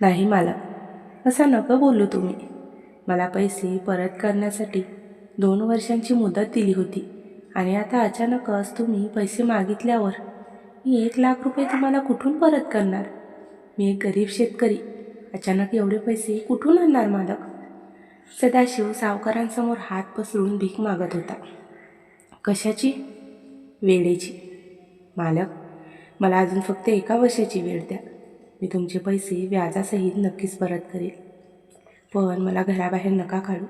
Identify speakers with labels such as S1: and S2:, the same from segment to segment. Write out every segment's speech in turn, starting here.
S1: नाही मालक, असं नकं बोलू तुम्ही. मला पैसे परत करण्यासाठी 2 वर्षांची मुदत दिली होती आणि आता अचानकच तुम्ही पैसे मागितल्यावर मी 1,00,000 रुपये तुम्हाला कुठून परत करणार? मी एक गरीब शेतकरी. अचानक एवढे पैसे कुठून आणणार मालक? सदाशिव सावकारांसमोर हात पसरून भीक मागत होता. कशाची? वेळेची. मालक, मला अजून फक्त 1 वर्षाची वेळ द्या. मी तुमचे पैसे व्याजासहित नक्कीच परत करेल. पण मला घराबाहेर नका काढू.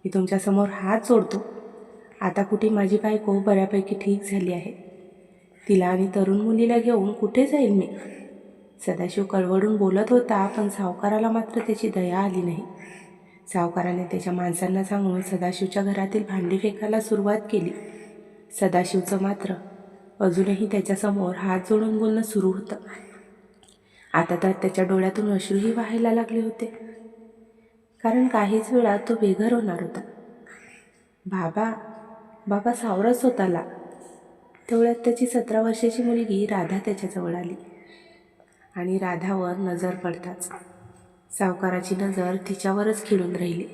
S1: मी तुमच्यासमोर हात जोडतो. आता कुठे माझी बायको बऱ्यापैकी ठीक झाली आहे. तिला आणि तरुण मुलीला घेऊन कुठे जाईल मी? सदाशिव कळवळून बोलत होता, पण सावकाराला मात्र त्याची दया आली नाही. सावकाराने त्याच्या माणसांना सांगून सदाशिवच्या घरातील भांडी फेकायला सुरुवात केली. सदाशिवचं मात्र अजूनही त्याच्यासमोर हात जोडून बोलणं सुरू होतं. आता तर त्याच्या डोळ्यातून अश्रूही वाहायला लागले होते, कारण काहीच वेळात तो बेघर होणार होता. बाबा सावरा स्वतःला. तेवढ्यात त्याची 17 वर्षाची मुलगी राधा त्याच्याजवळ आली आणि राधावर नजर पडताच सावकाराची नजर तिच्यावरच खिळून राहिली.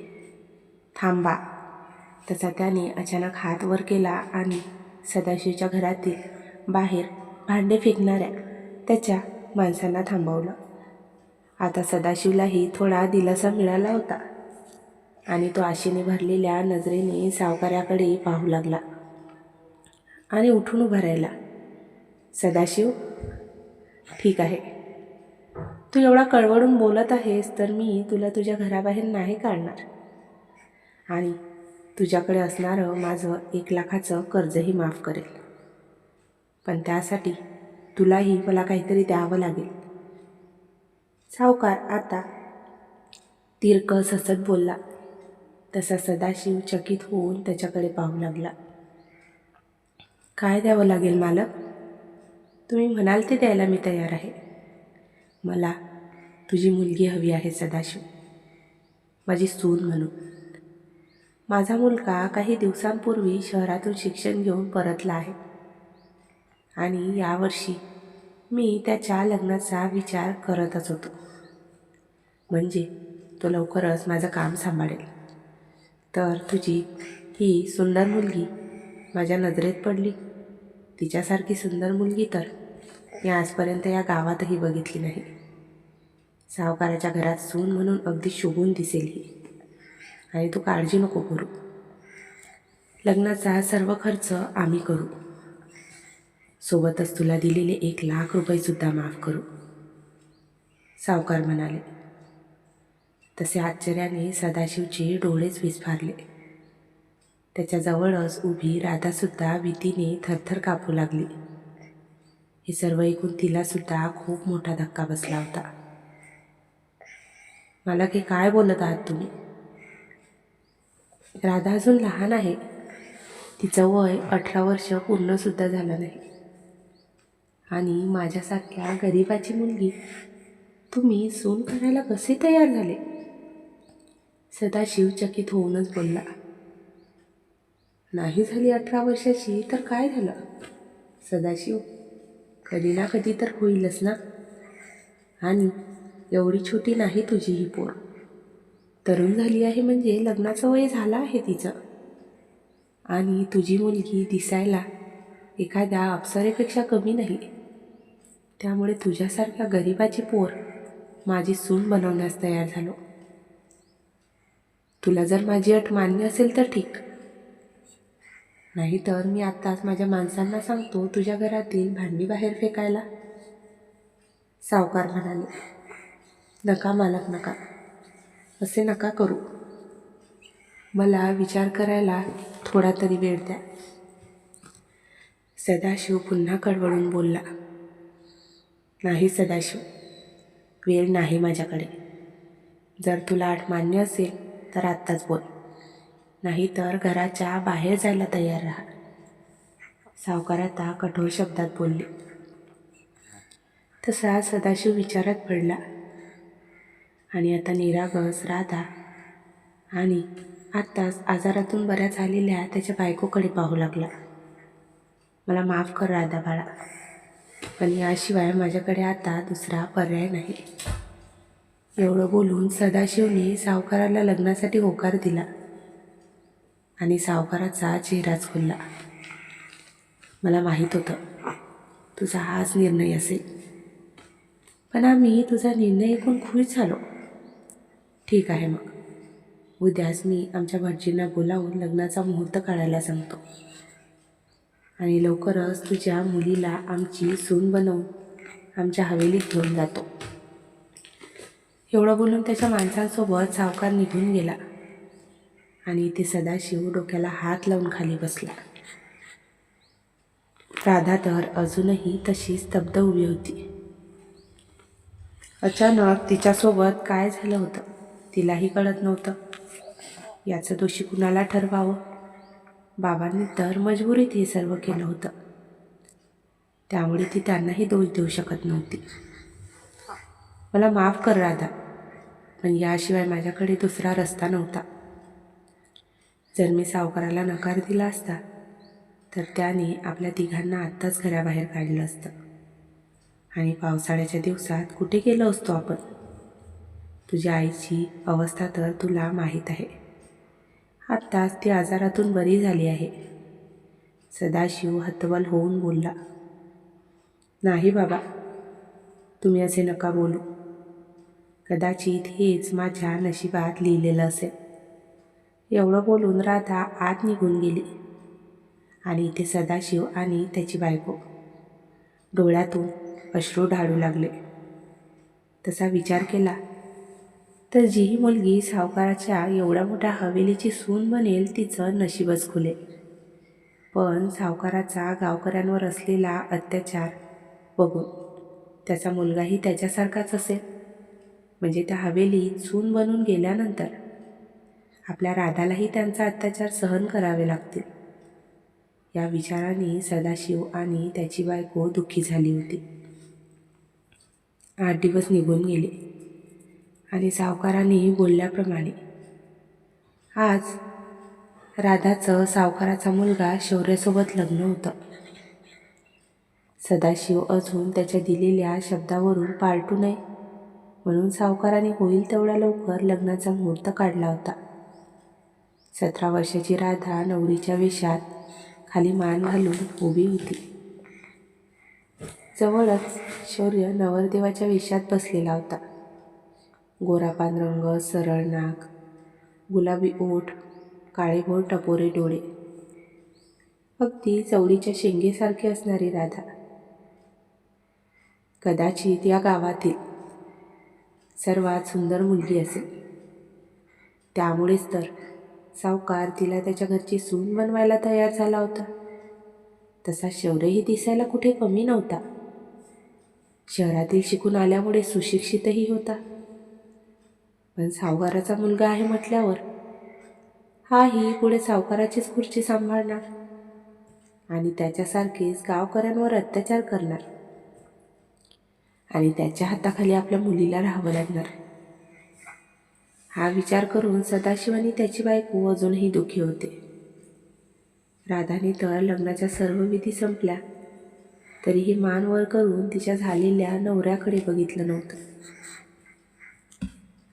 S1: थांबा. तसा त्याने अचानक हात वर केला आणि सदाशिवच्या घरातील बाहेर भांडे फेकणाऱ्या त्याच्या माणसांना थांबवलं. आता सदाशिवलाही थोडा दिलासा मिळाला होता आणि तो आशेने भरलेल्या नजरेने सावकाराकडे पाहू लागला आणि उठून उभा राहिला. सदाशिव, ठीक आहे. तू एवढा कळवळून बोलत आहेस तर मी तुला तुझ्या घराबाहेर नाही काढणार आणि तुझ्याकडे असणारं माझं 1,00,000चं कर्जही माफ करेल. पण त्यासाठी तुलाही मला काहीतरी द्यावं लागेल. सावकार आता तिरकस हसत बोलला. तसा सदाशिव चकित होऊन त्याच्याकडे पाहू लागला. काय द्यावं लागेल मालक? तुम्ही म्हणाल ते द्यायला मी तयार आहे. मला तुझी मुलगी हवी आहे सदाशिव, माझी सून म्हणून. माझा मुलगा काही दिवसांपूर्वी शहरातून शिक्षण घेऊन परतला आहे आणि यावर्षी मी त्याच्या लग्नाचा विचार करतच होतो. म्हणजे तो लवकरच माझं काम सांभाळेल. तर तुझी ही सुंदर मुलगी माझ्या नजरेत पडली. तिच्यासारखी सुंदर मुलगी तर मी आजपर्यंत या गावातही बघितली नाही. सावकाराच्या घरात सून म्हणून अगदी शोभून दिसेल ही. आणि तू काळजी नको करू. लग्नाचा सर्व खर्च आम्ही करू. सोबतच तुला दिलेले 1,00,000 रुपयेसुद्धा माफ करू, सावकार म्हणाले. तसे आश्चर्याने सदाशिवचे डोळेच विस्फारले. त्याच्याजवळच उभी राधासुद्धा भीतीने थरथर कापू लागली. हे सर्व ऐकून तिलासुद्धा खूप मोठा धक्का बसला होता. मला हे काय बोलत आहात तुम्ही? राधा अजून लहान आहे. तिचं वय 18 वर्ष पूर्णसुद्धा झालं नाही. आणि माझ्यासारख्या गरिबाची मुलगी तुम्ही सून करायला कसे तयार झाले? सदाशिव चकित होऊनच बोलला. नाही झाली 18 वर्षाची तर काय झालं? सदाशिव, कधी ना कधी तर होईलच ना. आणि एवढी छोटी नाही तुझी ही पोर. तरुण झाली आहे म्हणजे लग्नाचं वय झालं आहे तिचं. आणि तुझी मुलगी दिसायला एखाद्या अप्सरेपेक्षा कमी नाही. त्यामुळे तुझ्यासारख्या गरिबाची पोर माझी सून बनवण्यास तयार झालो. तुला जर माझी अट मान्य असेल तर ठीक, नाहीतर मी आत्ताच माझ्या माणसांना सांगतो तुझ्या घरातील भांडी बाहेर फेकायला. सावकार म्हणाले. नका मालक, नका. असे नका करू. मला विचार करायला थोडा तरी वेळ द्या. सदाशिव पुन्हा कळवळून बोलला. नाही सदाशिव, वेळ नाही माझ्याकडे. जर तुला अट मान्य असेल तर आत्ताच बोल, नाही तर घराच्या बाहेर जायला तयार राहा. सावकार आता कठोर शब्दात बोलले. तसा सदाशिव विचारात पडला आणि आता निरागस राधा आणि आत्ताच आजारातून बऱ्या झालेल्या त्याच्या बायकोकडे पाहू लागला. मला माफ कर राधा बाळा, पण याशिवाय माझ्याकडे आता दुसरा पर्याय नाही. एवढं बोलून सदाशिवने सावकाराला लग्नासाठी होकार दिला आणि सावकाराचा चेहराच खुलला. मला माहीत होतं तुझा हाच निर्णय असेल, पण आम्ही तुझा निर्णय ऐकून खुश झालो. ठीक आहे, मग उद्याच मी आमच्या भटजींना बोलावून लग्नाचा मुहूर्त काढायला सांगतो आणि लवकरच तुझ्या मुलीला आमची सून बनवून आमच्या हवेलीत घेऊन जातो. एवढं बोलून त्याच्या माणसांसोबत सावकार निघून गेला आणि इथे सदाशिव डोक्याला हात लावून खाली बसला. राधा तर अजूनही तशी स्तब्ध उभी होती. अचानक तिच्यासोबत काय झालं होतं तिलाही कळत नव्हतं. याचं दोषी कुणाला ठरवावं? बाबांनी तर मजबुरीत हे सर्व केलं होतं, त्यामुळे ती त्यांनाही दोष देऊ शकत नव्हती. मला माफ कर राधा, पण याशिवाय माझ्याकडे दुसरा रस्ता नव्हता. जर मी सावकाराला नकार दिला असता तर त्याने आपल्या तिघांना आत्ताच घराबाहेर काढलं असतं आणि पावसाळ्याच्या दिवसात कुठे गेलो असतो आपण. तुझ्या आईची अवस्था तर तुला माहीत आहे. आत्ताच ती आजारातून बरी झाली आहे. सदाशिव हतबल होऊन बोलला. नाही बाबा, तुम्ही असे नका बोलू. कदाचित हेच माझ्या नशिबात लिहिलेलं असेल. एवढं बोलून राधा आत निघून गेली आणि इथे सदाशिव आणि त्याची बायको डोळ्यातून अश्रू ढाळू लागले. तसा विचार केला तर जी मुलगी सावकाराच्या एवढ्या मोठ्या हवेलीची सून बनेल तिचं नशीबच खुलेल. पण सावकाराचा गावकऱ्यांवर असलेला अत्याचार बघून त्याचा मुलगाही त्याच्यासारखाच असेल, म्हणजे त्या हवेलीत सून बनून गेल्यानंतर आपल्या राधालाही त्यांचा अत्याचार सहन करावे लागतील. या विचाराने सदाशिव आणि त्याची बायको दुःखी झाली होती. 8 दिवस निघून गेले आणि सावकाराने बोलल्याप्रमाणे आज राधाचं सावकाराचा मुलगा शौर्यासोबत लग्न होतं. सदाशिव अजून त्याच्या दिलेल्या शब्दावरून पालटू नये म्हणून सावकाराने होईल तेवढ्या लवकर लग्नाचा मुहूर्त काढला होता. 17 वर्षाची राधा नवरीच्या वेशात खाली मान घालून उभी होती. जवळच शौर्य नवरदेवाच्या वेशात बसलेला होता. गोरापान रंग, सरळ नाक, गुलाबी ओठ, काळेभोर टपोरे डोळे, अगदी चवळीच्या शेंगेसारखी असणारी राधा कदाचित या गावातील सर्वात सुंदर मुलगी असेल. त्यामुळेच तर सावकार तिला त्याच्या घरची सून बनवायला तयार झाला होता. तसा शौर्यही दिसायला कुठे कमी नव्हता. शहरातील शिकून आल्यामुळे सुशिक्षितही होता. पण सावकाराचा मुलगा आहे म्हटल्यावर हाही पुढे सावकाराचीच खुर्ची सांभाळणार आणि त्याच्यासारखेच गावकऱ्यांवर अत्याचार करणार आणि त्याच्या हाताखाली आपल्या मुलीला राहावं लागणार. हा विचार करून सदाशिव आणि त्याची बायको अजूनही दुःखी होते. राधाने तर लग्नाच्या सर्व विधी संपल्या तरीही मान वर करून तिच्या झालेल्या नवऱ्याकडे बघितलं नव्हतं.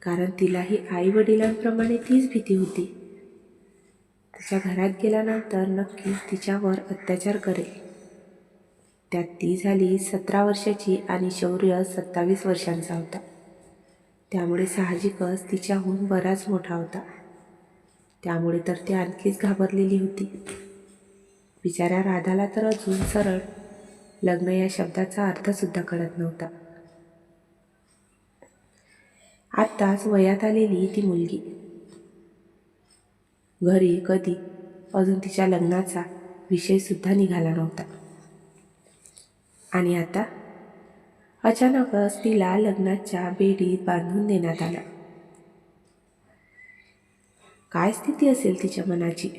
S1: कारण तिलाही आई वडिलांप्रमाणे तीच भीती होती. तिच्या घरात गेल्यानंतर नक्कीच तिच्यावर अत्याचार करेल. त्यात ती झाली 17 वर्षाची आणि शौर्य 27 वर्षांचा होता. त्यामुळे साहजिकच तिच्याहून बराच मोठा होता. त्यामुळे तर ती आणखीच घाबरलेली होती. बिचाऱ्या राधाला तर अजून सरळ लग्न या शब्दाचा अर्थसुद्धा कळत नव्हता. आत्ताच वयात आलेली ती मुलगी घरी कधी अजून तिच्या लग्नाचा विषयसुद्धा निघाला नव्हता आणि आता अचानकच तिला लग्नाच्या बेडीत बांधून देण्यात आला. काय स्थिती असेल तिच्या मनाची?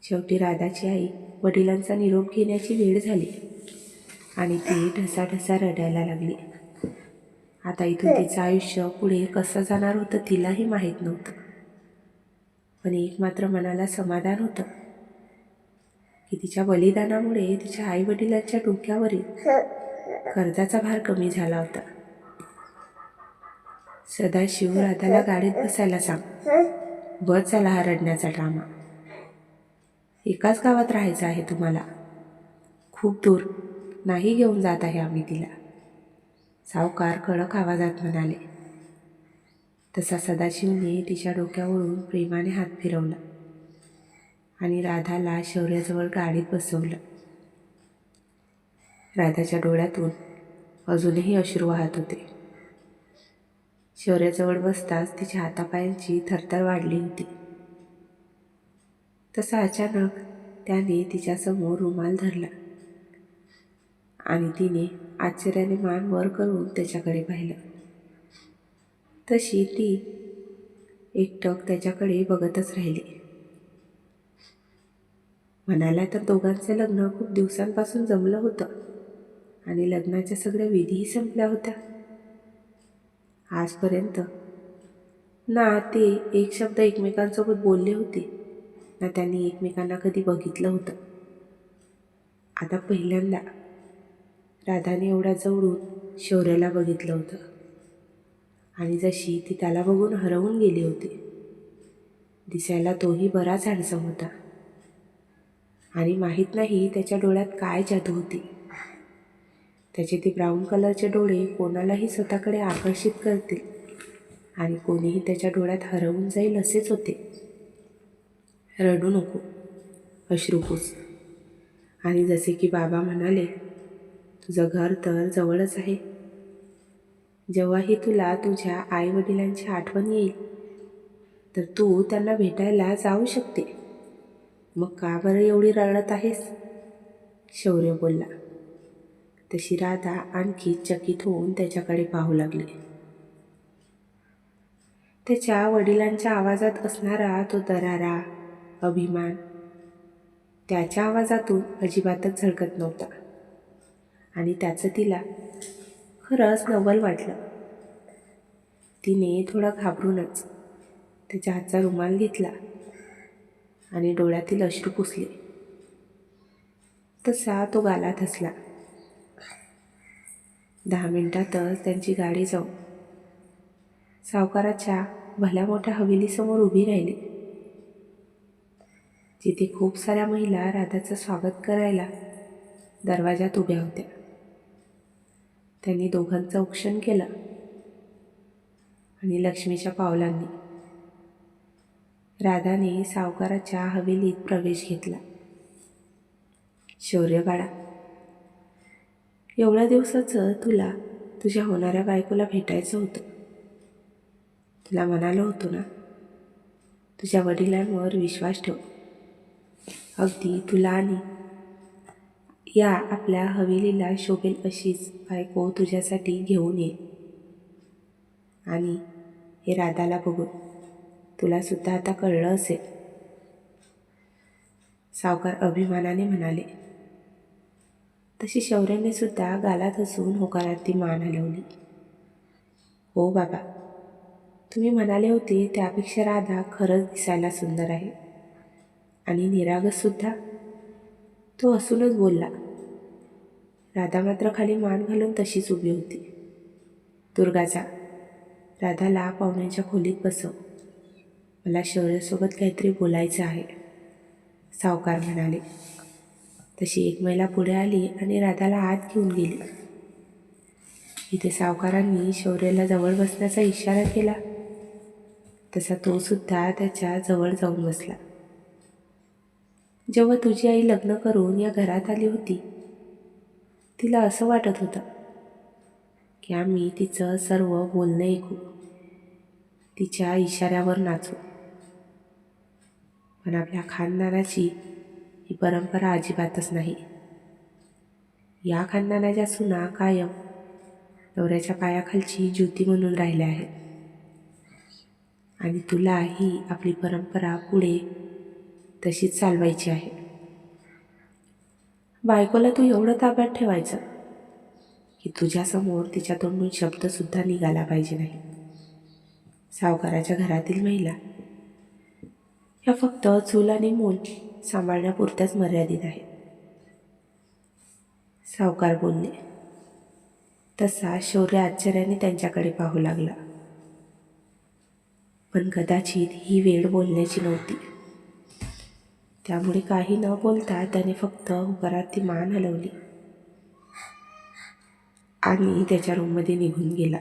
S1: शेवटी राधाची आई वडिलांचा निरोप घेण्याची वेळ झाली आणि ती ढसाढसा रडायला लागली. आता इथून तिचं आयुष्य पुढे कसं जाणार होतं तिलाही माहीत नव्हतं. पण एक मात्र मनाला समाधान होतं की तिच्या बलिदानामुळे तिच्या आई वडिलांच्या डोक्यावरील कर्जाचा भार कमी झाला होता. सदाशिव राधाला गाडीत बसायला सांग. बस झाला हा रडण्याचा ड्रामा. एकाच गावात राहायचं आहे तुम्हाला. खूप दूर नाही घेऊन जात आहे आम्ही तिला, सावकार कडक आवाजात म्हणाले. तसा सदाशिवने तिच्या डोक्यावरून प्रेमाने हात फिरवला आणि राधाला शौर्याजवळ गाडीत बसवलं. राधाच्या डोळ्यातून अजूनही अश्रू वाहत होते. शौर्याजवळ बसताच तिच्या हातापायांची थरथर वाढली होती. तसा अचानक त्याने तिच्यासमोर रुमाल धरला आणि तिने आश्चर्याने मान वर करून त्याच्याकडे पाहिलं. तशी ती एकटक त्याच्याकडे बघतच राहिली. म्हणाला तर दोघांचे लग्न खूप दिवसांपासून जमलं होतं आणि लग्नाच्या सगळ्या विधीही संपल्या होत्या. आजपर्यंत ना ते एक शब्द एकमेकांसोबत बोलले होते, ना त्यांनी एकमेकांना कधी बघितलं होतं. आता पहिल्यांदा राधाने एवढ्या जवळून शौर्याला बघितलं होतं आणि जशी ती त्याला बघून हरवून गेली होती. दिसायला तोही बराच हँडसम होता आणि माहीत नाही त्याच्या डोळ्यात काय जादू होती. त्याचे ते ब्राऊन कलरचे डोळे कोणालाही स्वतःकडे आकर्षित करतील आणि कोणीही त्याच्या डोळ्यात हरवून जाईल असेच होते. रडू नको, अश्रू पुस. आणि जसे की बाबा म्हणाले, तुझं घर तर जवळच आहे. जेव्हाही तुला तुझ्या आईवडिलांची आठवण येईल तर तू त्यांना भेटायला जाऊ शकते. मग का बरं एवढी रडत आहेस? शौर्य बोलला. तशी राधा आणखी चकित होऊन त्याच्याकडे पाहू लागली. त्याच्या वडिलांच्या आवाजात असणारा तो दरारा, अभिमान त्याच्या आवाजातून अजिबातच झळकत नव्हता आणि त्याचं तिला खरंच नवल वाटलं. तिने थोडा घाबरूनच त्याच्या हातचा रुमाल घेतला आणि डोळ्यातील अश्रू पुसले. तसा तो गालात हसला. 10 मिनिटातच त्यांची गाडी जाऊन सावकाराच्या भल्या मोठ्या हवेलीसमोर उभी राहिली, जिथे खूप साऱ्या महिला राधाचं स्वागत करायला दरवाजात उभ्या होत्या. त्यांनी दोघांचं औक्षण केलं आणि लक्ष्मीच्या पावलांनी राधाने सावकाराच्या हवेलीत प्रवेश घेतला. शौर्य बाळा, एवढ्या दिवसाचं तुला तुझ्या होणाऱ्या बायकोला भेटायचं होतं. तुला म्हणालो होतो ना, तुझ्या वडिलांवर विश्वास ठेव. अगदी तुला आणि या आपल्या हवेलीला शोभेल अशीच बायको तुझ्यासाठी घेऊन ये. आणि हे राधाला बघून तुला सुद्धा आता कळलं असेल, सावकार अभिमानाने म्हणाले. तशी शौर्याने सुद्धा गालात हसून होकारार्थी मान हलवली. हो बाबा, तुम्ही म्हणाले होते त्यापेक्षा राधा खरंच दिसायला सुंदर आहे आणि निरागस सुद्धा. तो हसूनच बोलला. राधा मात्र खाली मान घालून तशीच उभी होती. दुर्गाचा, राधाला पाहुण्यांच्या खोलीत बसव. मला शौर्यासोबत काहीतरी बोलायचं आहे, सावकार म्हणाले. तशी एक महिला पुढे आली आणि राधाला आत घेऊन गेली. इथे सावकारांनी शौर्याला जवळ बसण्याचा इशारा केला, तसा तो सुद्धा त्याच्या जवळ जाऊन बसला. जेव्हा तुझी आई लग्न करून या घरात आली होती, तिला असं वाटत होतं की आम्ही तिचं सर्व बोलणं ऐकू, तिच्या इशाऱ्यावर नाचू. पण आपल्या खानदानाची ही परंपरा अजिबातच नाही. या खानदानाच्या सुना कायम नवऱ्याच्या पायाखालची ज्योती म्हणून राहिल्या आहेत आणि तुला ही आपली परंपरा पुढे तशीच चालवायची आहे. बायकोला तू एवढं ताब्यात ठेवायचं की तुझ्यासमोर तिच्या तोंडून शब्दसुद्धा निघाला पाहिजे नाही. सावकाराच्या घरातील महिला या फक्त चूल आणि मूल सांभाळण्यापुरत्याच मर्यादित आहेत, सावकार बोलले. तसा शौर्य आश्चर्याने त्यांच्याकडे पाहू लागला. पण कदाचित ही वेळ बोलण्याची नव्हती. त्यामुळे काही न बोलता त्याने फक्त होकारात ती मान हलवली आणि त्याच्या रूममध्ये निघून गेला.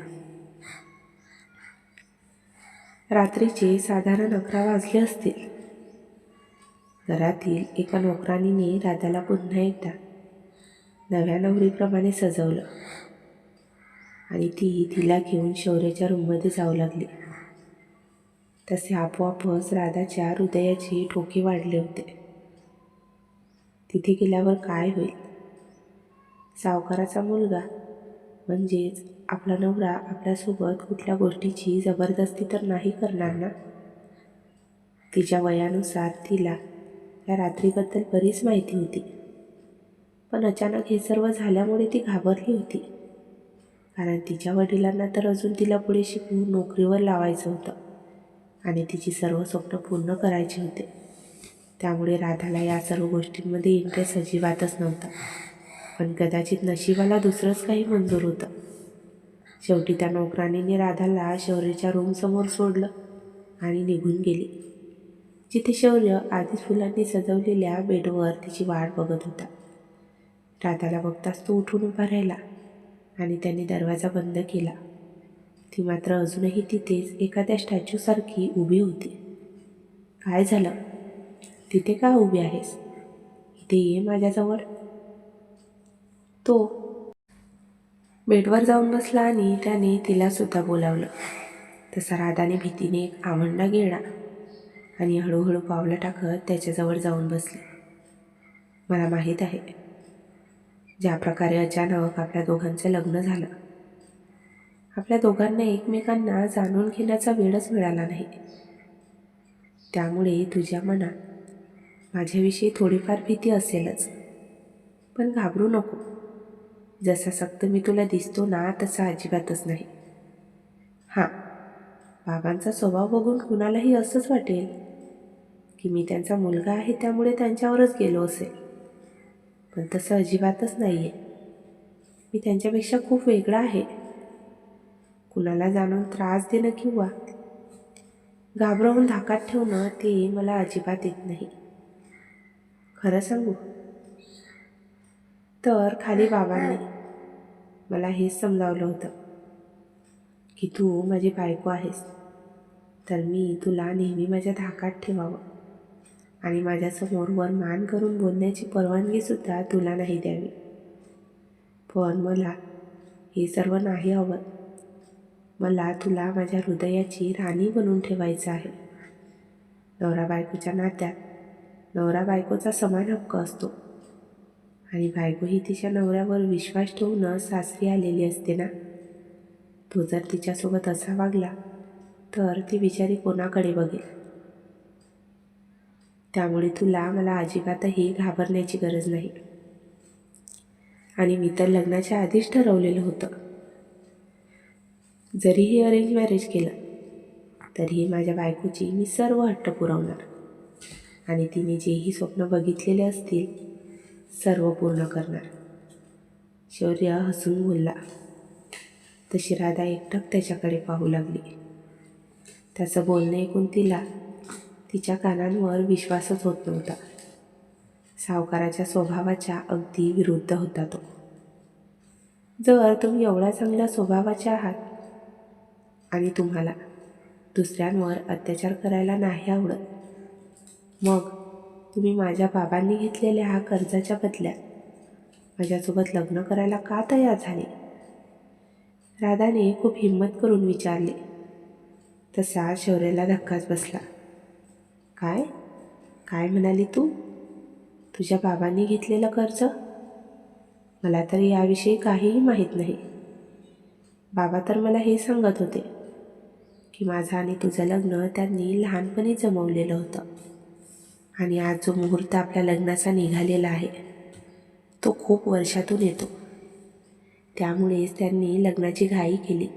S1: रात्रीचे साधारण 11 वाजले असतील. घरातील एका नोकरानीने राधाला पुन्हा एकदा नव्या नवरीप्रमाणे सजवलं आणि ती तिला घेऊन शौर्याच्या रूममध्ये जाऊ लागली. तसे आपोआपच राधाच्या हृदयाचे ठोके वाढले होते. तिथे गेल्यावर काय होईल? सावकाराचा मुलगा म्हणजेच आपला नवरा आपल्यासोबत कुठल्या गोष्टीची जबरदस्ती तर नाही करणार ना? तिच्या वयानुसार तिला या रात्रीबद्दल बरीच माहिती होती. पण अचानक हे सर्व झाल्यामुळे ती घाबरली होती. कारण तिच्या वडिलांना तर अजून तिला पुढे शिकवून नोकरीवर लावायचं होतं आणि तिची सर्व स्वप्न पूर्ण करायची होते. त्यामुळे राधाला या सर्व गोष्टींमध्ये इंटरेस्ट अजिबातच नव्हता. पण कदाचित नशिबाला दुसरंच काही मंजूर होतं. शेवटी त्या नोकरानीने राधाला शौर्याच्या रूमसमोर सोडलं आणि निघून गेली, जिथे शौर्य आधीच फुलांनी सजवलेल्या बेडवर तिची वाट बघत होता. राधाला बघताच तो उठून उभा राहिला आणि त्याने दरवाजा बंद केला. ती मात्र अजूनही तिथेच एखाद्या स्टॅच्यूसारखी उभी होती. काय झालं? तिथे का उभी आहेस? इथे ये माझ्याजवळ. तो बेडवर जाऊन बसला आणि त्याने तिलासुद्धा बोलावलं. तसा राधाने भीतीने एक आवंडा गिळला आणि हळूहळू पावलं टाकत त्याच्याजवळ जाऊन बसली. मला माहीत आहे, ज्या प्रकारे अचानक आपल्या दोघांचं लग्न झालं, आपल्या दोघांना एकमेकांना जाणून घेण्याचा वेळच मिळाला नाही. त्यामुळे तुझ्या मनात माझ्याविषयी थोडीफार भीती असेलच. पण घाबरू नको. जसा सक्त मी तुला दिसतो ना, तसा अजिबातच नाही. हां, बाबांचा स्वभाव बघून कुणालाही असंच वाटेल की मी त्यांचा मुलगा आहे, त्यामुळे त्यांच्यावरच गेलो असेल. पण तसं अजिबातच नाही आहे. मी त्यांच्यापेक्षा खूप वेगळा आहे. कुणाला जाणून त्रास देणं किंवा घाबरवून धाकात ठेवणं ते मला अजिबात येत नाही. खरं सांगू तर खाली बाबांनी मला हेच समजावलं होतं की तू माझी बायको आहेस, तर मी तुला नेहमी माझ्या धाकात ठेवावं आणि माझ्यासमोर वर मान करून बोलण्याची परवानगीसुद्धा तुला नाही द्यावी. पण मला हे सर्व नाही हवं. मला तुला माझ्या हृदयाची राणी बनवून ठेवायचं आहे. नवरा बायकोच्या नात्यात नवरा बायकोचा समान हक्क असतो आणि बायको ही तिच्या नवऱ्यावर विश्वास ठेवून सासरी आलेली असते ना. तो जर तिच्यासोबत असा वागला तर ती बिचारी कोणाकडे बघेल? त्यामुळे तुला मला अजिबातही घाबरण्याची गरज नाही. आणि मी तर लग्नाच्या आधीच ठरवलेलं होतं. जरीही अरेंज मॅरेज केलं तरीही माझ्या बायकोची मी सर्व हट्ट पुरवणार आणि तिने जेही स्वप्न बघितलेले असतील सर्व पूर्ण करणार. शौर्य हसून बोलला. तशी राधा एकटक त्याच्याकडे पाहू लागली. त्याचं बोलणं ऐकून तिला तिच्या कानांवर विश्वासच होत नव्हता. सावकाराच्या स्वभावाच्या अगदी विरुद्ध होता तो. जर तुम्ही एवढ्या चांगल्या स्वभावाचे आहात आणि तुम्हाला दुसऱ्यांवर अत्याचार करायला नाही आवडत, मग तुम्ही माझ्या बाबांनी घेतलेल्या हा कर्जाच्या बदल्यात माझ्यासोबत लग्न करायला का तयार झाले? राधाने खूप हिंमत करून विचारले. तसा शौर्याला धक्काच बसला. काय काय म्हणाली तू? तुझ्या बाबांनी घेतलेलं कर्ज? मला तर याविषयी काहीही माहीत नाही. बाबा तर मला हे सांगत होते की माझं आणि तुझं लग्न त्यांनी लहानपणी जमवलेलं होतं आणि आज जो मुहूर्त आपल्या लग्नाचा निघालेला आहे तो खूप वर्षातून येतो. त्यामुळेच त्यांनी लग्नाची घाई केली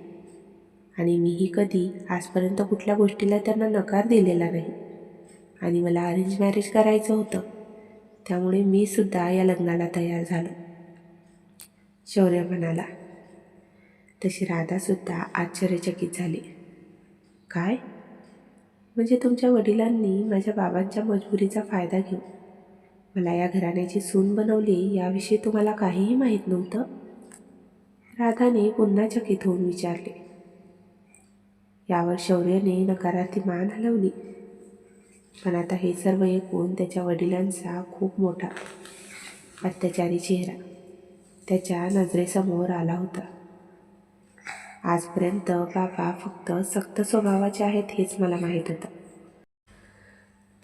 S1: आणि मीही कधी आजपर्यंत कुठल्या गोष्टीला त्यांना नकार दिलेला नाही आणि मला अरेंज मॅरेज करायचं होतं, त्यामुळे मी सुद्धा या लग्नाला तयार झालो, शौर्य म्हणाला. तशी राधासुद्धा आश्चर्यचकित झाली. काय? म्हणजे तुमच्या वडिलांनी माझ्या बाबांच्या मजबुरीचा फायदा घेऊन मला या घराण्याची सून बनवली याविषयी तुम्हाला काहीही माहीत नव्हतं? राधाने पुन्हा चकित होऊन विचारले. यावर शौर्यने नकारार्थी मान हलवली. पण आता हे सर्व ऐकून त्याच्या वडिलांचा खूप मोठा अत्याचारी चेहरा त्याच्या नजरेसमोर आला होता. आजपर्यंत बाबा फक्त सक्त स्वभावाचे आहेत हेच मला माहीत होतं.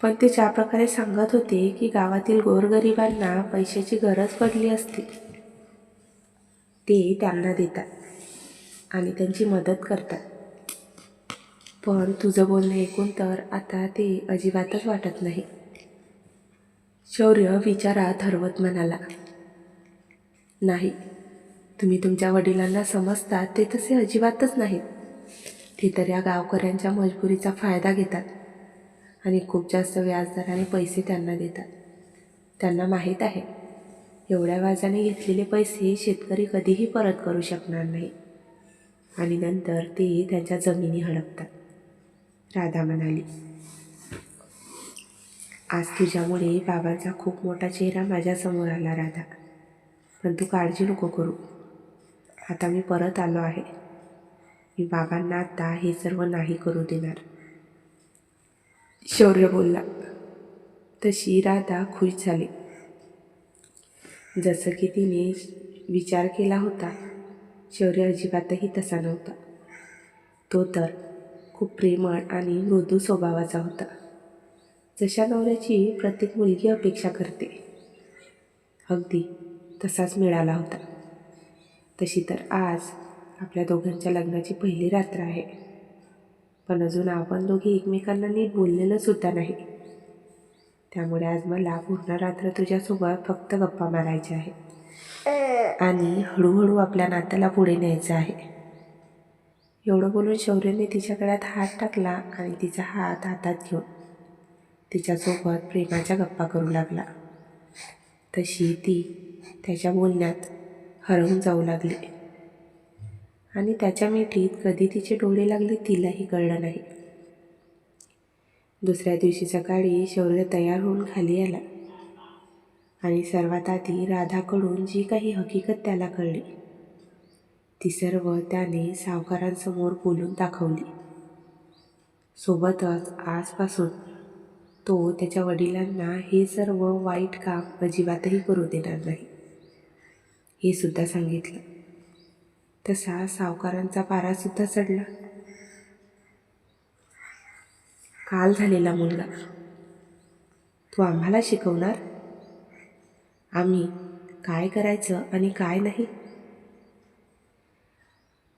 S1: पण ते ज्या प्रकारे सांगत होते की गावातील गोरगरिबांना पैशाची गरज पडली असती, ते त्यांना देतात आणि त्यांची मदत करतात. पण तुझं बोलणं ऐकून तर आता ते अजिबातच वाटत नाही. शौर्य विचारात हरवत म्हणाला. नाही, तुम्ही तुमच्या वडिलांना समजतात ते तसे अजिबातच नाहीत. ते तर या गावकऱ्यांच्या मजबुरीचा फायदा घेतात आणि खूप जास्त व्याजदराने पैसे त्यांना देतात. त्यांना माहीत आहे एवढ्या व्याजाने घेतलेले पैसे शेतकरी कधीही परत करू शकणार नाही आणि नंतर ते त्यांच्या जमिनी हडपतात. राधा म्हणाली. आज तुझ्यामुळे बाबांचा खूप मोठा चेहरा माझ्यासमोर आला राधा. पण तू काळजी नको करू. आता मी परत आलो आहे. मी बाबांना आता हे सर्व नाही करू देणार. शौर्य बोलला. तशी राधा खुश झाली. जसं की तिने विचार केला होता, शौर्य अजिबातही तसा नव्हता. तो तर खूप प्रेमळ आणि मृदू स्वभावाचा होता, जशा नवऱ्याची प्रत्येक मुलगी अपेक्षा करते. अगदी तसाच मिळाला होता. तशी तर आज आपल्या दोघांच्या लग्नाची पहिली रात्र आहे, पण अजून आपण दोघे एकमेकांना नीट बोललेलं सुद्धा नाही. त्यामुळे आज मला पूर्ण रात्र तुझ्यासोबत फक्त गप्पा मारायच्या आहेत आणि हळूहळू आपल्या नात्याला पुढे न्यायचं आहे. एवढं बोलून शौर्यने तिच्या गळ्यात हात टाकला आणि तिचा हात हातात घेऊन तिच्यासोबत प्रेमाच्या गप्पा करू लागला. तशी ती त्याच्या बोलण्यात हरवून जाऊ लागली आणि त्याच्या मिठीत कधी तिचे डोळे लागले तिलाही कळलं नाही. दुसऱ्या दिवशी सकाळी शौर्य तयार होऊन खाली आला आणि सर्वात आधी राधाकडून जी काही हकीकत त्याला कळली ती सर्व त्याने सावकारांसमोर बोलून दाखवली. सोबतच आजपासून तो त्याच्या वडिलांना हे सर्व वाईट काम अजिबातही करू देणार नाही हे सुद्धा सांगितलं. तसा सावकारांचा पारासुद्धा चढला. काल झालेला मुलगा तू आम्हाला शिकवणार? आम्ही काय करायचं आणि काय नाही?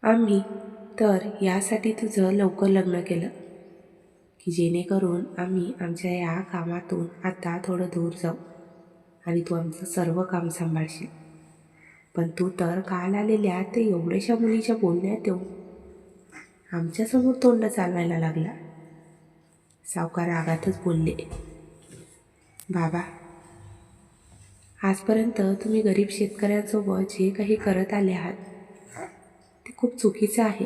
S1: आम्ही तर यासाठी तुझं लवकर लग्न केलं की जेणेकरून आम्ही आमच्या या कामातून आता थोडं दूर जाऊ आणि तू आमचं सर्व काम सांभाळशील. पण तू तर काल आलेल्या ते एवढ्याशा मुलीच्या बोलण्यात येऊन आमच्यासमोर तोंड चालवायला लागला. सावकार रागातच बोलले. बाबा, आजपर्यंत तुम्ही गरीब शेतकऱ्यांसोबत जे काही करत आले आहात ते खूप चुकीचं आहे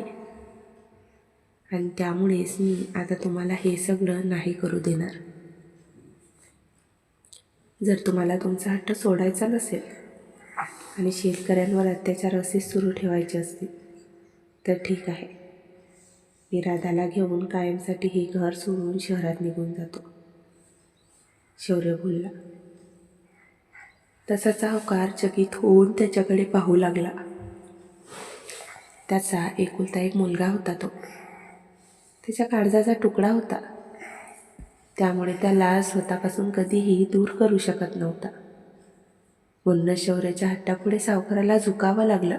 S1: आणि त्यामुळेच मी आता तुम्हाला हे सगळं नाही करू देणार. जर तुम्हाला तुमचा हट्ट सोडायचा नसेल आणि शेतकऱ्यांवर अत्याचार असेच सुरू ठेवायचे असतील तर ठीक आहे. मी राधाला घेऊन कायमसाठी हे घर सोडून शहरात निघून जातो. शौर्य बोलला. तसा सावकार चकित होऊन त्याच्याकडे पाहू लागला. त्याचा एकुलता एक मुलगा होता. तो त्याच्या काळजाचा तुकडा होता. त्यामुळे त्याला स्वतःपासून कधीही दूर करू शकत नव्हता. म्हणून शौर्याच्या हट्टापुढे सावकाराला झुकावं लागलं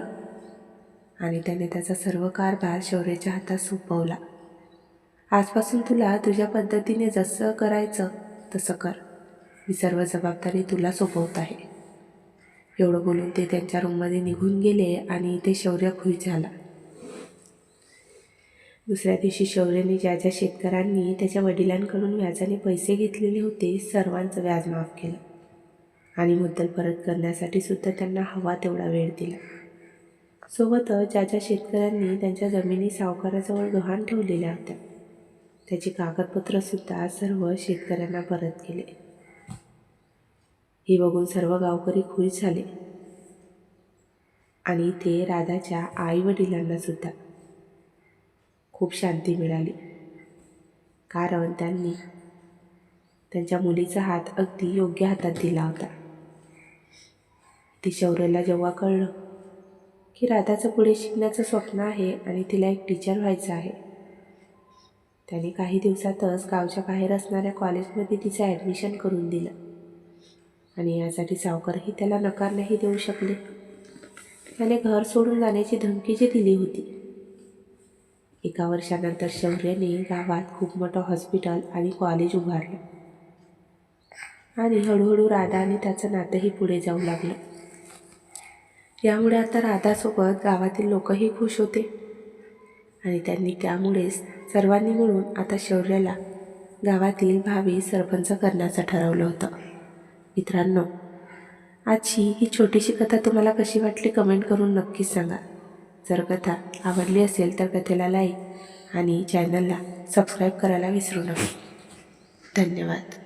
S1: आणि त्याने त्याचा सर्व कारभार शौर्याच्या हातात सोपवला. आजपासून तुला तुझ्या पद्धतीने जसं करायचं तसं कर. मी सर्व जबाबदारी तुला सोपवत आहे. एवढं बोलून ते त्यांच्या रूममध्ये निघून गेले आणि इथे शौर्य खुश झाला. दुसऱ्या दिवशी शौर्यने ज्या ज्या शेतकऱ्यांनी त्याच्या वडिलांकडून व्याजाने पैसे घेतलेले होते सर्वांचं व्याज माफ केलं आणि मुद्दल परत करण्यासाठी सुद्धा त्यांना हवा तेवढा वेळ दिला. सोबतच ज्या ज्या शेतकऱ्यांनी त्यांच्या जमिनी सावकाराजवळ गहाण ठेवलेल्या होत्या त्याची कागदपत्रंसुद्धा सर्व शेतकऱ्यांना परत केले. हे बघून सर्व गावकरी खुश झाले आणि ते राधाच्या आईवडिलांना सुद्धा खूप शांती मिळाली, कारण त्यांनी त्यांच्या मुलीचा हात अगदी योग्य हातात दिला होता. ती शौर्यला जेव्हा कळलं की राधाचं पुढे शिकण्याचं स्वप्न आहे आणि तिला एक टीचर व्हायचं आहे, त्याने काही दिवसातच गावच्या बाहेर असणाऱ्या कॉलेजमध्ये तिचं ॲडमिशन करून दिलं आणि यासाठी सावकारही त्याला नकार नाही देऊ शकले. त्याने घर सोडून जाण्याची धमकी जी दिली होती. 1 वर्षानंतर शौर्याने गावात खूप मोठं हॉस्पिटल आणि कॉलेज उभारलं आणि हळूहळू राधा आणि त्याचं नातंही पुढे जाऊ लागलं. यामुळे आता राधासोबत गावातील लोकही खुश होते आणि त्यामुळेच सर्वांनी मिळून आता शौर्याला गावातील भावी सरपंच करण्याचं ठरवलं होतं. मित्रांनो, आजची ही छोटीशी कथा तुम्हाला कशी वाटली कमेंट करून नक्कीच सांगा. जर कथा आवडली असेल तर कथेला लाईक आणि चॅनलला सबस्क्राईब करायला विसरू नका. धन्यवाद.